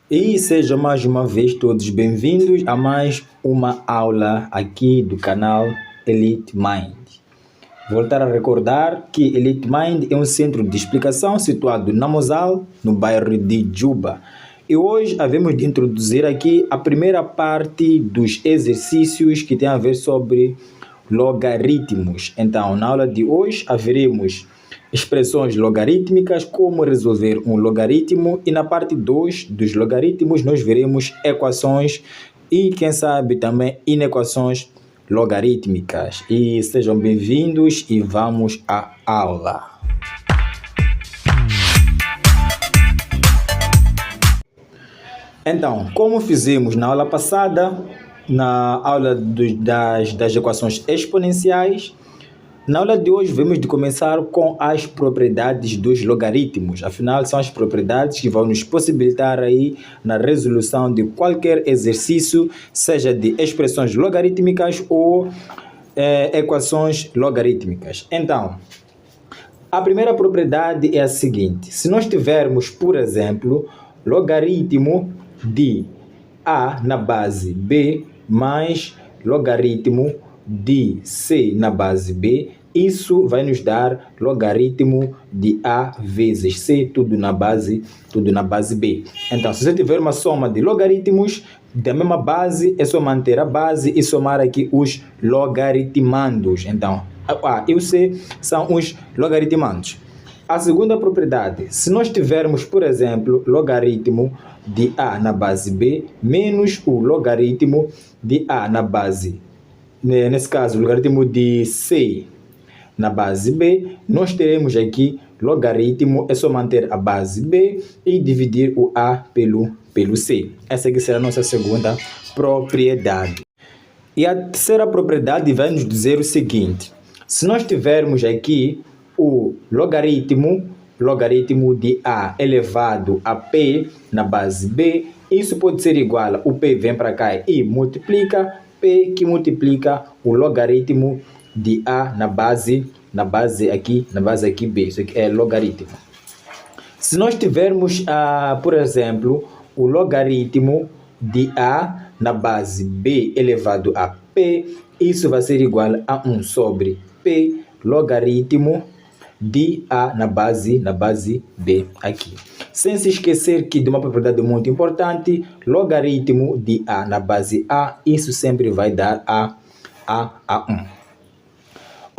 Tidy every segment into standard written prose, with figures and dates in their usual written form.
E sejam mais uma vez todos bem-vindos a mais uma aula aqui do canal Elite Mind. Voltar a recordar que Elite Mind é um centro de explicação situado na Mosal, no bairro de Juba. E hoje havemos de introduzir aqui a primeira parte dos exercícios que tem a ver sobre logaritmos. Então, na aula de hoje haveremos expressões logarítmicas, como resolver um logaritmo, e na parte 2 dos logaritmos nós veremos equações e, quem sabe, também inequações logarítmicas. E sejam bem-vindos e vamos à aula. Então, como fizemos na aula passada, na aula das equações exponenciais, na aula de hoje vamos de começar com as propriedades dos logaritmos. Afinal, são as propriedades que vão nos possibilitar aí na resolução de qualquer exercício, seja de expressões logarítmicas ou equações logarítmicas. Então, a primeira propriedade é a seguinte: se nós tivermos, por exemplo, logaritmo de a na base b mais logaritmo de c na base b, isso vai nos dar logaritmo de a vezes c, tudo na base b. Então, se você tiver uma soma de logaritmos da mesma base, é só manter a base e somar aqui os logaritmandos. Então, a e o c são os logaritmandos. A segunda propriedade: se nós tivermos, por exemplo, logaritmo de a na base b menos o logaritmo de a na base, nesse caso, o logaritmo de c na base b, nós teremos aqui logaritmo, é só manter a base b e dividir o a pelo c. Essa aqui será a nossa segunda propriedade. E a terceira propriedade vai nos dizer o seguinte: se nós tivermos aqui o logaritmo de a elevado a p na base b, isso pode ser igual a o p vem para cá e multiplica p, que multiplica o logaritmo de a na base aqui b. Isso aqui é logaritmo. Se nós tivermos, por exemplo, o logaritmo de a na base b elevado a p, isso vai ser igual a 1 sobre p logaritmo de a na base b aqui. Sem se esquecer que de uma propriedade muito importante, logaritmo de a na base a, isso sempre vai dar a 1.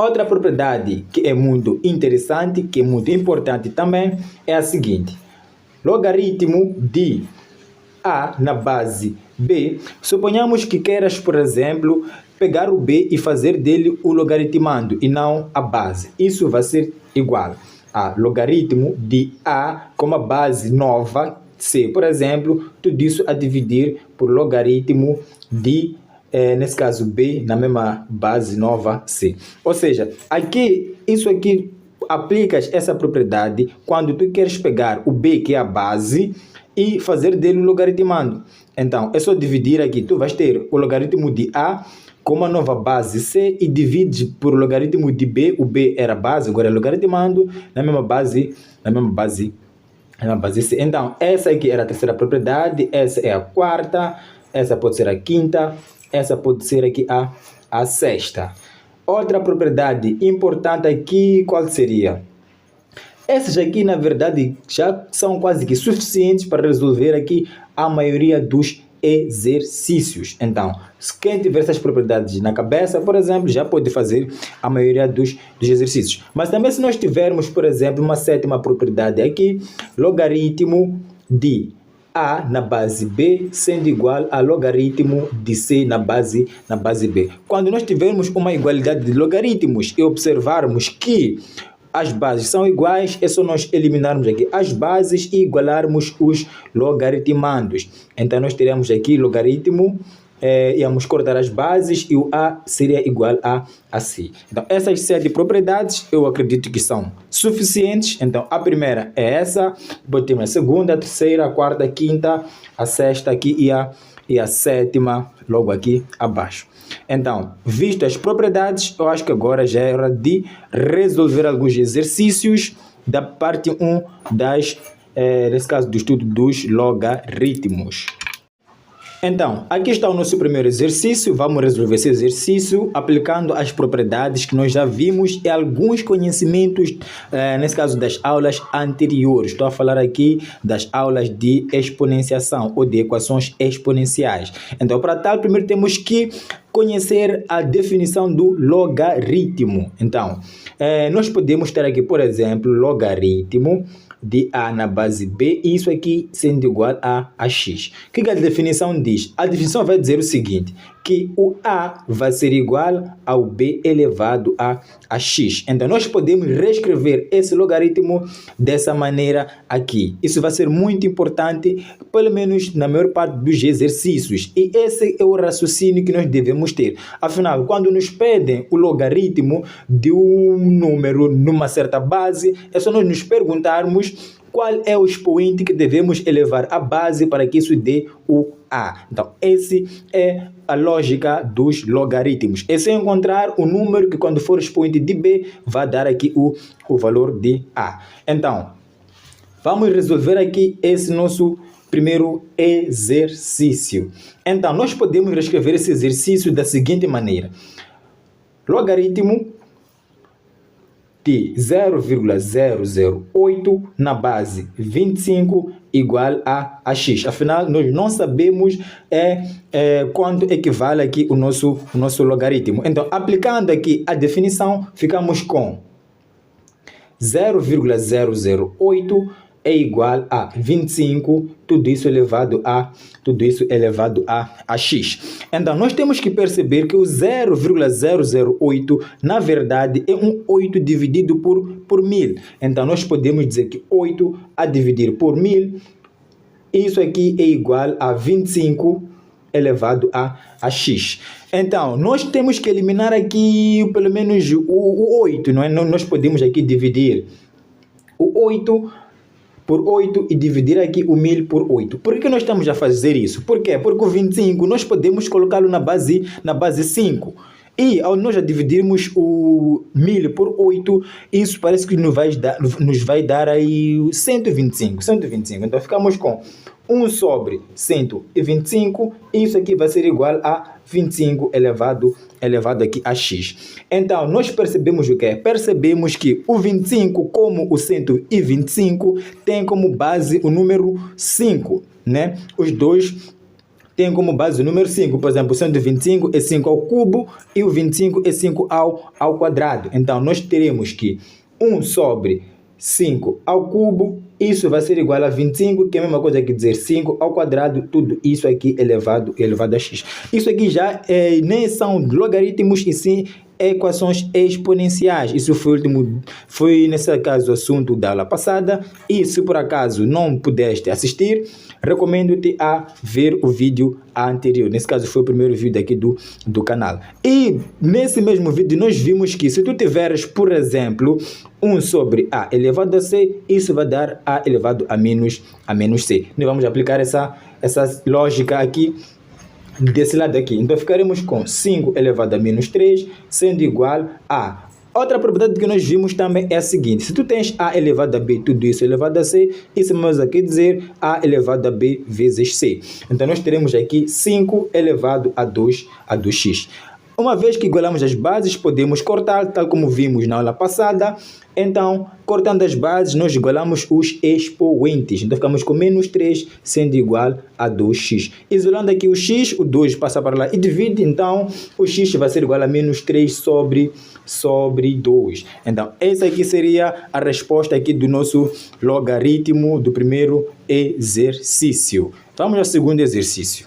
Outra propriedade que é muito interessante, que é muito importante também, é a seguinte: logaritmo de a na base b, suponhamos que queiras, por exemplo, pegar o b e fazer dele o logaritmando e não a base. Isso vai ser igual a logaritmo de a com a base nova c, por exemplo, tudo isso a dividir por logaritmo de nesse caso b na mesma base nova c. Ou seja, isso aqui aplicas essa propriedade quando tu queres pegar o b, que é a base, e fazer dele o logaritmando. Então, é só dividir aqui. Tu vais ter o logaritmo de a com uma nova base c e divides por logaritmo de b. O b era base, agora é logaritmando na mesma base c. Então, essa aqui era a terceira propriedade, essa é a quarta, essa pode ser a quinta, essa pode ser aqui a sexta. Outra propriedade importante aqui, qual seria? Essas aqui, na verdade, já são quase que suficientes para resolver aqui a maioria dos exercícios. Então, quem tiver essas propriedades na cabeça, por exemplo, já pode fazer a maioria dos exercícios. Mas também, se nós tivermos, por exemplo, uma sétima propriedade aqui, logaritmo de a na base b sendo igual a logaritmo de c na base b. Quando nós tivermos uma igualdade de logaritmos e observarmos que as bases são iguais, é só nós eliminarmos aqui as bases e igualarmos os logaritmandos. Então, nós teremos aqui logaritmo, íamos cortar as bases e o a seria igual a c. Então, essas 7 propriedades eu acredito que são suficientes. Então, a primeira é essa, depois temos a segunda, a terceira, a quarta, a quinta, a sexta aqui e a sétima logo aqui abaixo. Então, visto as propriedades, eu acho que agora já é hora de resolver alguns exercícios da parte 1 das nesse caso do estudo dos logaritmos. Então, aqui está o nosso primeiro exercício. Vamos resolver esse exercício aplicando as propriedades que nós já vimos e alguns conhecimentos, nesse caso das aulas anteriores. Estou a falar aqui das aulas de exponenciação ou de equações exponenciais. Então, para tal, primeiro temos que conhecer a definição do logaritmo. Então, nós podemos ter aqui, por exemplo, logaritmo de A na base B, e isso aqui sendo igual a x. O que a definição diz? A definição vai dizer o seguinte, que o A vai ser igual ao B elevado a x. Então, nós podemos reescrever esse logaritmo dessa maneira aqui. Isso vai ser muito importante, pelo menos na maior parte dos exercícios. E esse é o raciocínio que nós devemos ter. Afinal, quando nos pedem o logaritmo de um número numa certa base, é só nós nos perguntarmos qual é o expoente que devemos elevar à base para que isso dê o A. Então, essa é a lógica dos logaritmos. É só encontrar o número que, quando for expoente de B, vai dar aqui o valor de A. Então, vamos resolver aqui esse nosso primeiro exercício. Então, nós podemos reescrever esse exercício da seguinte maneira. Logaritmo de 0,008 na base 25 igual a x. Afinal, nós não sabemos quanto equivale aqui o nosso logaritmo. Então, aplicando aqui a definição, ficamos com 0,008 é igual a 25, tudo isso elevado a x. Então, nós temos que perceber que o 0,008, na verdade, é um 8 dividido por 1000. Então, nós podemos dizer que 8 a dividir por 1000, isso aqui é igual a 25 elevado a x. Então, nós temos que eliminar aqui pelo menos o 8, não é? Nós podemos aqui dividir o 8 por 8 e dividir aqui o 1000 por 8. Por que nós estamos a fazer isso? Por quê? Porque o 25 nós podemos colocá-lo na base 5. E ao nós dividirmos o 1000 por 8, isso parece que nos vai dar aí 125. Então ficamos com 1 sobre 125, isso aqui vai ser igual a 25 elevado aqui a x. Então, nós percebemos o quê? Percebemos que o 25, como o 125, tem como base o número 5, né? Os dois têm como base o número 5. Por exemplo, o 125 é 5 ao cubo e o 25 é 5 ao quadrado. Então, nós teremos que 1 sobre 5 ao cubo, isso vai ser igual a 25, que é a mesma coisa que dizer 5 ao quadrado, tudo isso aqui elevado a x. Isso aqui já nem são logaritmos, e sim equações exponenciais. Isso foi nesse caso o assunto da aula passada, e se por acaso não pudeste assistir, recomendo-te a ver o vídeo anterior. Nesse caso foi o primeiro vídeo aqui do canal. E nesse mesmo vídeo nós vimos que se tu tiveres, por exemplo, 1 sobre a elevado a c, isso vai dar a elevado a menos c. Nós vamos aplicar essa lógica aqui desse lado aqui. Então ficaremos com 5 elevado a menos 3 sendo igual a... Outra propriedade que nós vimos também é a seguinte: se tu tens a elevado a b, tudo isso elevado a c, isso vamos aqui dizer a elevado a b vezes c. Então nós teremos aqui 5 elevado a 2x. Uma vez que igualamos as bases, podemos cortar, tal como vimos na aula passada. Então, cortando as bases, nós igualamos os expoentes. Então, ficamos com menos 3 sendo igual a 2x. Isolando aqui o x, o 2 passa para lá e divide. Então, o x vai ser igual a menos 3 sobre 2. Então, essa aqui seria a resposta aqui do nosso logaritmo do primeiro exercício. Vamos ao segundo exercício.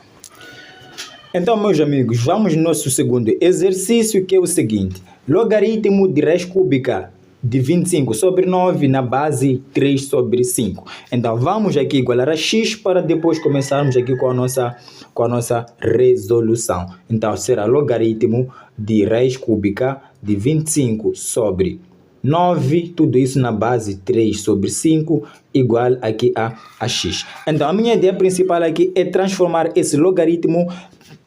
Então, meus amigos, vamos no nosso segundo exercício, que é o seguinte: logaritmo de raiz cúbica de 25 sobre 9 na base 3 sobre 5. Então, vamos aqui igualar a x para depois começarmos aqui com a nossa resolução. Então, será logaritmo de raiz cúbica de 25 sobre 9, tudo isso na base 3 sobre 5, igual aqui a x. Então, a minha ideia principal aqui é transformar esse logaritmo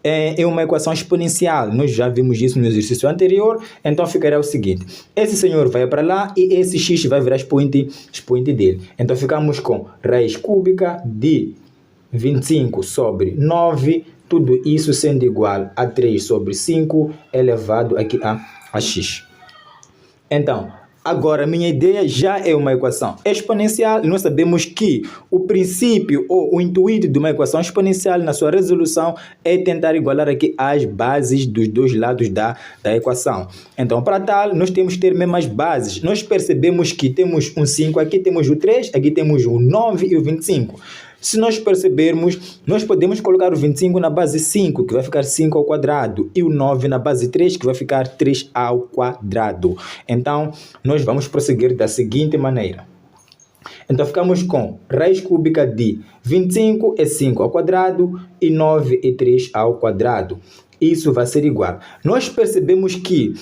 é uma equação exponencial. Nós já vimos isso no exercício anterior, então ficará o seguinte. Esse senhor vai para lá e esse x vai virar expoente dele. Então ficamos com raiz cúbica de 25 sobre 9, tudo isso sendo igual a 3 sobre 5 elevado aqui a x. Então, agora minha ideia já é uma equação exponencial e nós sabemos que o princípio ou o intuito de uma equação exponencial na sua resolução é tentar igualar aqui as bases dos dois lados da equação. Então, para tal, nós temos que ter mesmas bases. Nós percebemos que temos um 5 aqui, temos o 3, aqui temos o 9 e o 25. Se nós percebermos, nós podemos colocar o 25 na base 5, que vai ficar 5 ao quadrado, e o 9 na base 3, que vai ficar 3 ao quadrado. Então, nós vamos prosseguir da seguinte maneira. Então, ficamos com raiz cúbica de 25 é 5 ao quadrado e 9 é 3 ao quadrado. Isso vai ser igual. Nós percebemos que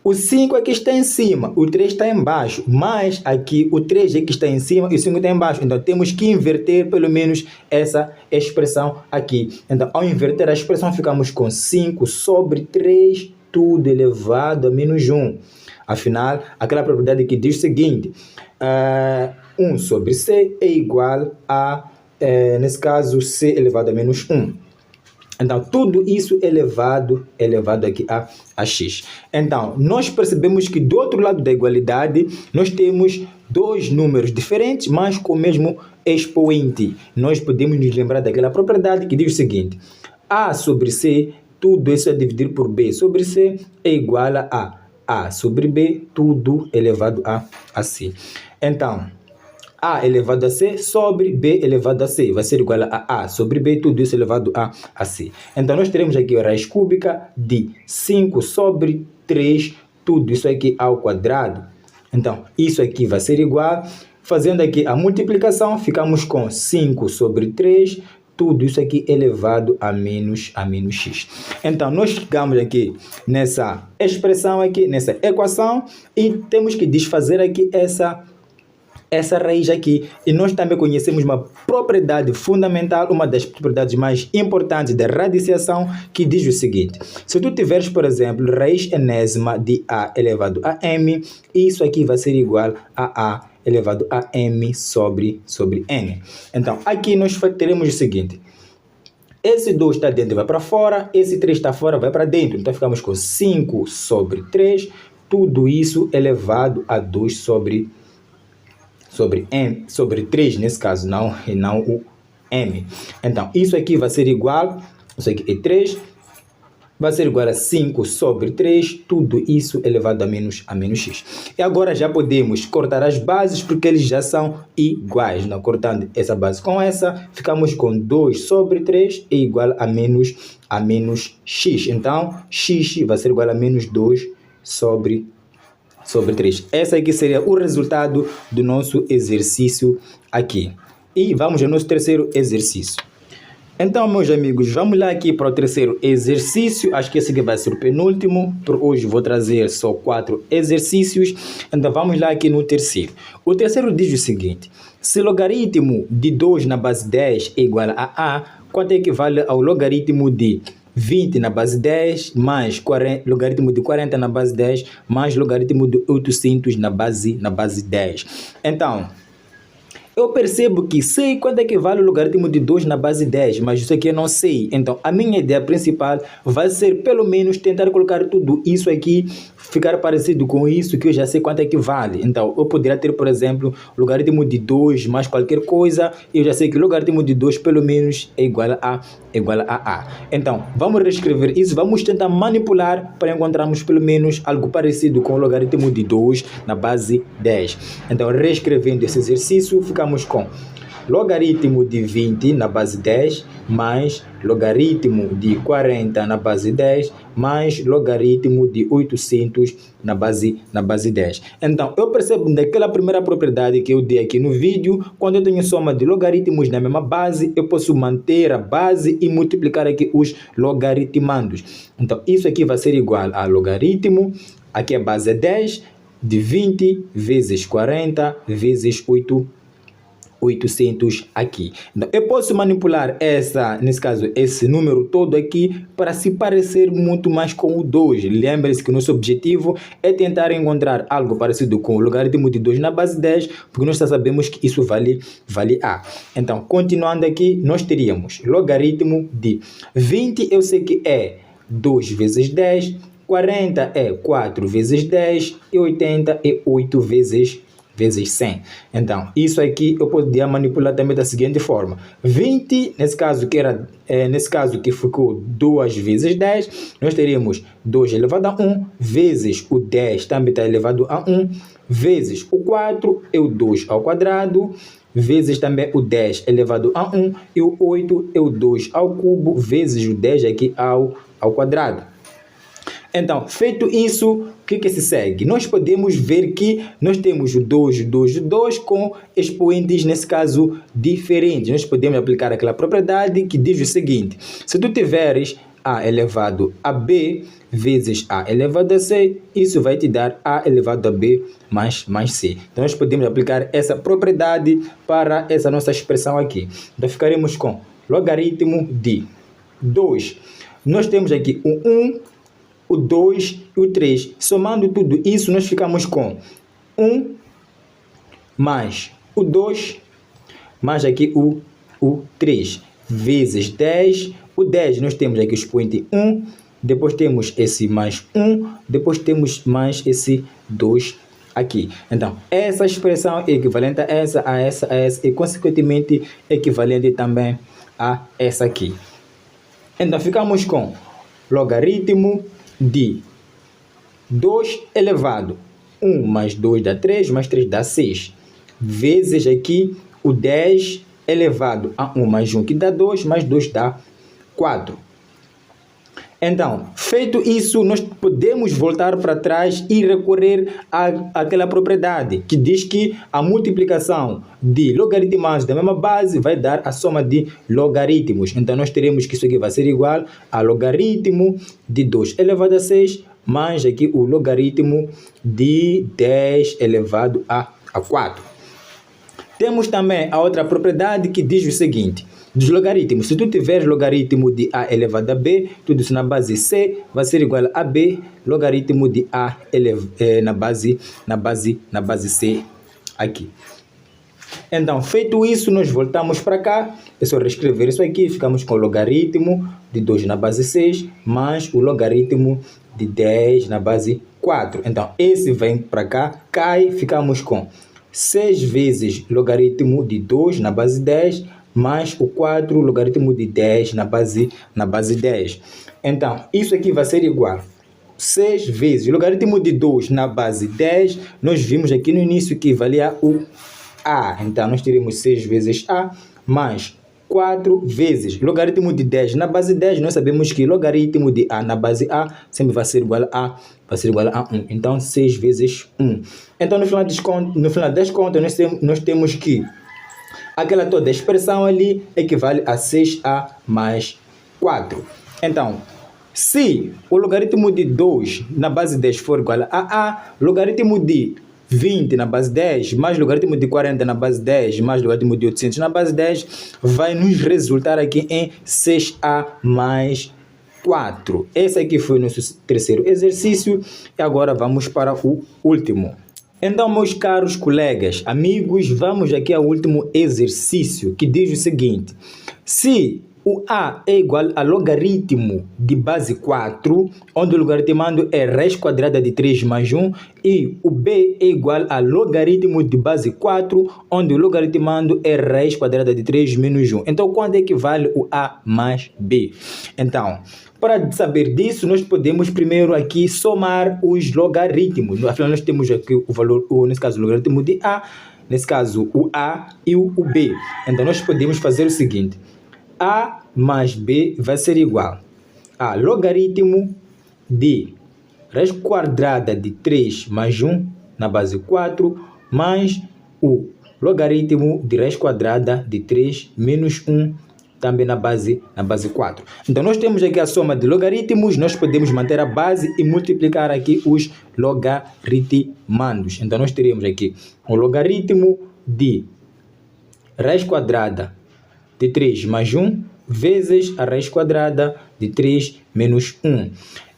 o 5 aqui está em cima, o 3 está embaixo, mas aqui o 3 aqui está em cima e o 5 está embaixo. Então, temos que inverter pelo menos essa expressão aqui. Então, ao inverter a expressão, ficamos com 5 sobre 3, tudo elevado a menos 1. Afinal, aquela propriedade que diz o seguinte, 1 sobre c é igual a, nesse caso, c elevado a menos 1. Então, tudo isso elevado aqui a x. Então, nós percebemos que do outro lado da igualdade, nós temos dois números diferentes, mas com o mesmo expoente. Nós podemos nos lembrar daquela propriedade que diz o seguinte, a sobre c, tudo isso é dividir por b sobre c, é igual a sobre b, tudo elevado a c. Então, a elevado a c sobre b elevado a c vai ser igual a sobre b, tudo isso elevado a c. Então, nós teremos aqui a raiz cúbica de 5 sobre 3, tudo isso aqui ao quadrado. Então, isso aqui vai ser igual, fazendo aqui a multiplicação, ficamos com 5 sobre 3, tudo isso aqui elevado a menos x. Então, nós chegamos aqui nessa expressão aqui, nessa equação, e temos que desfazer aqui essa raiz aqui, e nós também conhecemos uma propriedade fundamental, uma das propriedades mais importantes da radiciação, que diz o seguinte, se tu tiveres, por exemplo, raiz enésima de a elevado a m, isso aqui vai ser igual a elevado a m sobre n. Então, aqui nós teremos o seguinte, esse 2 está dentro e vai para fora, esse 3 está fora, vai para dentro, então ficamos com 5 sobre 3, tudo isso elevado a 2 sobre n, sobre 3 nesse caso, não o m. Então, isso aqui vai ser igual, isso aqui é 3, vai ser igual a 5 sobre 3, tudo isso elevado a menos x. E agora já podemos cortar as bases, porque eles já são iguais. Não? Cortando essa base com essa, ficamos com 2 sobre 3 é igual a menos x. Então, x vai ser igual a menos 2 sobre 3. Esse aqui seria o resultado do nosso exercício aqui. E vamos ao nosso terceiro exercício. Então, meus amigos, vamos lá aqui para o terceiro exercício. Acho que esse aqui vai ser o penúltimo. Por hoje vou trazer só 4 exercícios. Então, vamos lá aqui no terceiro. O terceiro diz o seguinte. Se logaritmo de 2 na base 10 é igual a quanto equivale ao logaritmo de 20 na base 10, mais logaritmo de 40 na base 10, mais logaritmo de 800 na base 10. Então, eu percebo que sei quanto é que vale o logaritmo de 2 na base 10, mas isso aqui eu não sei. Então, a minha ideia principal vai ser, pelo menos, tentar colocar tudo isso aqui, ficar parecido com isso, que eu já sei quanto é que vale. Então, eu poderia ter, por exemplo, logaritmo de 2 mais qualquer coisa, eu já sei que o logaritmo de 2, pelo menos, é igual a a. Então, vamos reescrever isso, vamos tentar manipular para encontrarmos, pelo menos, algo parecido com o logaritmo de 2 na base 10. Então, reescrevendo esse exercício, ficamos com logaritmo de 20 na base 10 mais logaritmo de 40 na base 10 mais logaritmo de 800 na base 10. Então, eu percebo daquela primeira propriedade que eu dei aqui no vídeo, quando eu tenho soma de logaritmos na mesma base, eu posso manter a base e multiplicar aqui os logaritmandos. Então, isso aqui vai ser igual a logaritmo, aqui a base é 10, de 20 vezes 40 vezes 800 aqui. Então, eu posso manipular nesse caso, esse número todo aqui para se parecer muito mais com o 2. Lembre-se que o nosso objetivo é tentar encontrar algo parecido com o logaritmo de 2 na base 10, porque nós já sabemos que isso vale A. Então, continuando aqui, nós teríamos logaritmo de 20, eu sei que é 2 vezes 10, 40 é 4 vezes 10 e 80 é 8 vezes 100. Então, isso aqui eu poderia manipular também da seguinte forma. 20, nesse caso que ficou 2 vezes 10, nós teríamos 2 elevado a 1, vezes o 10 também está elevado a 1, vezes o 4 é o 2 ao quadrado, vezes também o 10 elevado a 1, e o 8 é o 2 ao cubo, vezes o 10 aqui ao quadrado. Então, feito isso, o que se segue? Nós podemos ver que nós temos o 2 com expoentes, nesse caso, diferentes. Nós podemos aplicar aquela propriedade que diz o seguinte: se tu tiveres a elevado a b vezes a elevado a c, isso vai te dar a elevado a b mais c. Então, nós podemos aplicar essa propriedade para essa nossa expressão aqui. Então, ficaremos com logaritmo de 2. Nós temos aqui o 1, o 2 e o 3. Somando tudo isso, nós ficamos com 1 mais o 2 mais aqui o 3 vezes 10. O 10 nós temos aqui o expoente 1, depois temos esse mais 1, depois temos mais esse 2 aqui. Então, essa expressão é equivalente a essa e consequentemente equivalente também a essa aqui. Então, ficamos com logaritmo de 2 elevado 1 mais 2 dá 3, mais 3 dá 6, vezes aqui o 10 elevado a 1 mais 1 que dá 2, mais 2 dá 4. Então, feito isso, nós podemos voltar para trás e recorrer àquela propriedade que diz que a multiplicação de logaritmos da mesma base vai dar a soma de logaritmos. Então, nós teremos que isso aqui vai ser igual a logaritmo de 2 elevado a 6 mais aqui o logaritmo de 10 elevado a 4. Temos também a outra propriedade que diz o seguinte: dos logaritmos, se tu tiveres logaritmo de a elevado a b, tudo isso na base c vai ser igual a b logaritmo de a na base c aqui. Então, feito isso, nós voltamos para cá. É só reescrever isso aqui. Ficamos com o logaritmo de 2 na base 6 mais o logaritmo de 10 na base 4. Então, esse vem para cá, cai, ficamos com 6 vezes logaritmo de 2 na base 10 mais o 4 logaritmo de 10 na base 10. Então, isso aqui vai ser igual 6 vezes logaritmo de 2 na base 10. Nós vimos aqui no início que valia o a. Então, nós teremos 6 vezes a mais 4 vezes logaritmo de 10 na base 10. Nós sabemos que logaritmo de a na base a sempre vai ser igual a 1. Então, 6 vezes 1. Então, no final das contas, nós temos que aquela toda expressão ali equivale a 6a mais 4. Então, se o logaritmo de 2 na base 10 for igual a logaritmo de 20 na base 10, mais logaritmo de 40 na base 10, mais logaritmo de 800 na base 10, vai nos resultar aqui em 6a mais 4. Esse aqui foi o nosso terceiro exercício e agora vamos para o último. Então, meus caros colegas, amigos, vamos aqui ao último exercício que diz o seguinte: se o a é igual a logaritmo de base 4, onde o logaritmando é raiz quadrada de 3 mais 1, e o b é igual a logaritmo de base 4, onde o logaritmando é raiz quadrada de 3 menos 1. Então, quando equivale o a mais b? Então, para saber disso, nós podemos primeiro aqui somar os logaritmos. Afinal, nós temos aqui o valor, nesse caso, o logaritmo de a, nesse caso, o a e o b. Então, nós podemos fazer o seguinte: a mais b vai ser igual a logaritmo de raiz quadrada de 3 mais 1 na base 4, mais o logaritmo de raiz quadrada de 3 menos 1 também na base 4. Então, nós temos aqui a soma de logaritmos, nós podemos manter a base e multiplicar aqui os logaritmandos. Então, nós teremos aqui o logaritmo de raiz quadrada de 3 mais 1 vezes a raiz quadrada de 3 menos 1.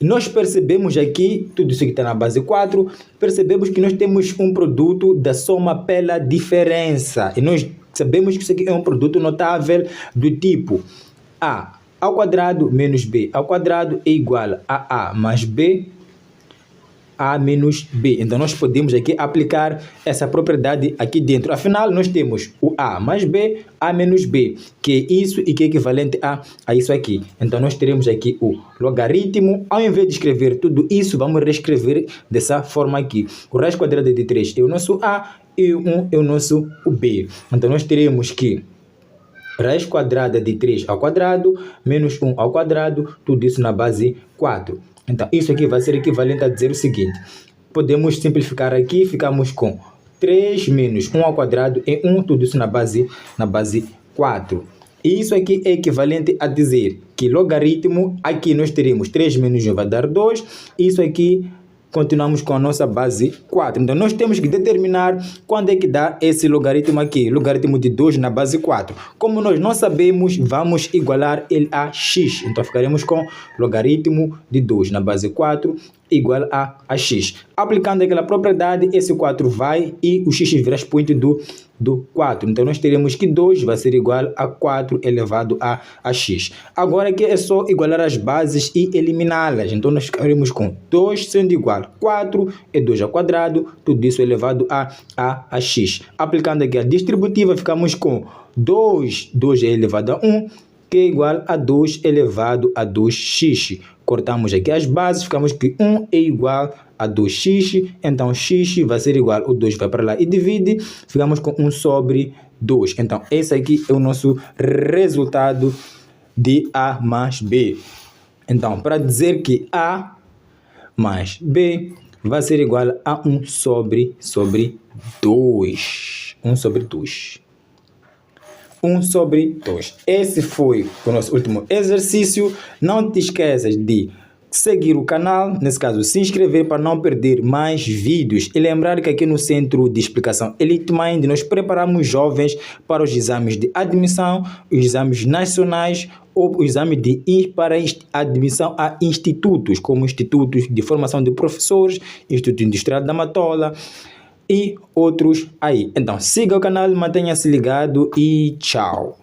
Nós percebemos aqui, tudo isso que está na base 4, percebemos que nós temos um produto da soma pela diferença. E nós sabemos que isso aqui é um produto notável do tipo a ao quadrado menos b ao quadrado é igual a mais b a menos b. Então nós podemos aqui aplicar essa propriedade aqui dentro. Afinal, nós temos o a mais b, a menos b, que é isso e que é equivalente a isso aqui. Então nós teremos aqui o logaritmo. Ao invés de escrever tudo isso, vamos reescrever dessa forma aqui. O raiz quadrada de 3 é o nosso a e o 1 é o nosso b. Então nós teremos que raiz quadrada de 3 ao quadrado menos 1 ao quadrado, tudo isso na base 4. Então, isso aqui vai ser equivalente a dizer o seguinte. Podemos simplificar aqui, ficamos com 3 menos 1 ao quadrado é 1, tudo isso na base 4. E isso aqui é equivalente a dizer que logaritmo, aqui nós teremos 3 menos 1 vai dar 2, isso aqui continuamos com a nossa base 4. Então, nós temos que determinar quando é que dá esse logaritmo aqui, logaritmo de 2 na base 4. Como nós não sabemos, vamos igualar ele a x. Então, ficaremos com logaritmo de 2 na base 4 igual a x. Aplicando aquela propriedade, esse 4 vai e o x virá expoente do 4. Então, nós teremos que 2 vai ser igual a 4 elevado a x. Agora aqui é só igualar as bases e eliminá-las. Então, nós ficaremos com 2 sendo igual a 4 é 2 ao quadrado, tudo isso elevado a x. Aplicando aqui a distributiva, ficamos com 2 é elevado a 1, que é igual a 2 elevado a 2x. Cortamos aqui as bases, ficamos que 1 é igual a 2x, então x vai ser igual, o 2 vai para lá e divide, ficamos com 1 sobre 2. Então, esse aqui é o nosso resultado de A mais B. Então, para dizer que A mais B vai ser igual a 1 sobre 2. 1 sobre 2. 1 sobre 2. Esse foi o nosso último exercício. Não te esqueças de seguir o canal, nesse caso se inscrever para não perder mais vídeos. E lembrar que aqui no Centro de Explicação EliteMind nós preparamos jovens para os exames de admissão, os exames nacionais ou o exame para admissão a institutos, como institutos de formação de professores, Instituto Industrial da Matola e outros aí. Então siga o canal, mantenha-se ligado e tchau.